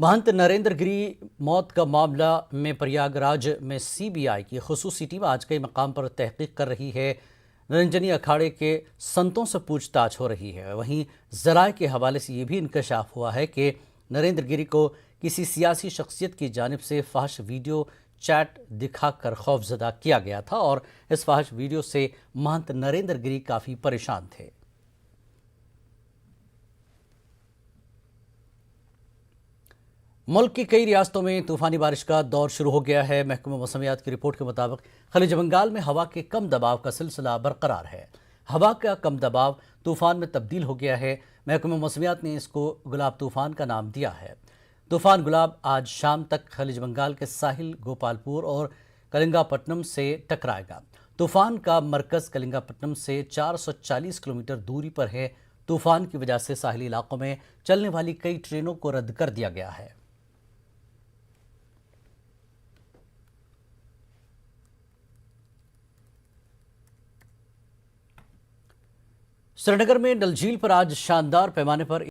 महंत नरेंद्र गिरी मौत का मामला में प्रयागराज में सीबीआई की खुसूसी टीम आज कई मकाम पर तहकीक कर रही है। निरंजनी अखाड़े के संतों से पूछताछ हो रही है। वहीं जराये के हवाले से ये भी इंकशाफ हुआ है कि नरेंद्र गिरी को किसी सियासी शख्सियत की जानिब से फाहिश वीडियो चैट दिखाकर खौफजदा किया गया था और इस फाहिश वीडियो से महंत नरेंद्र गिरी काफ़ी परेशान थे। मुल्क की कई रियासतों में तूफानी बारिश का दौर शुरू हो गया है। महकमा मौसमियात की रिपोर्ट के मुताबिक खलीज बंगाल में हवा के कम दबाव का सिलसिला बरकरार है। हवा का कम दबाव तूफान में तब्दील हो गया है। महकमा मौसमियात ने इसको गुलाब तूफान का नाम दिया है। तूफान गुलाब आज शाम तक खलीज बंगाल के साहिल गोपालपुर और कलिंगापट्टनम से टकराएगा। तूफान का मरकज कलिंगापट्टनम से 440 किलोमीटर दूरी पर है। तूफान की वजह से साहिली इलाकों में चलने वाली कई ट्रेनों को रद्द कर दिया गया है। श्रीनगर में डल झील पर आज शानदार पैमाने पर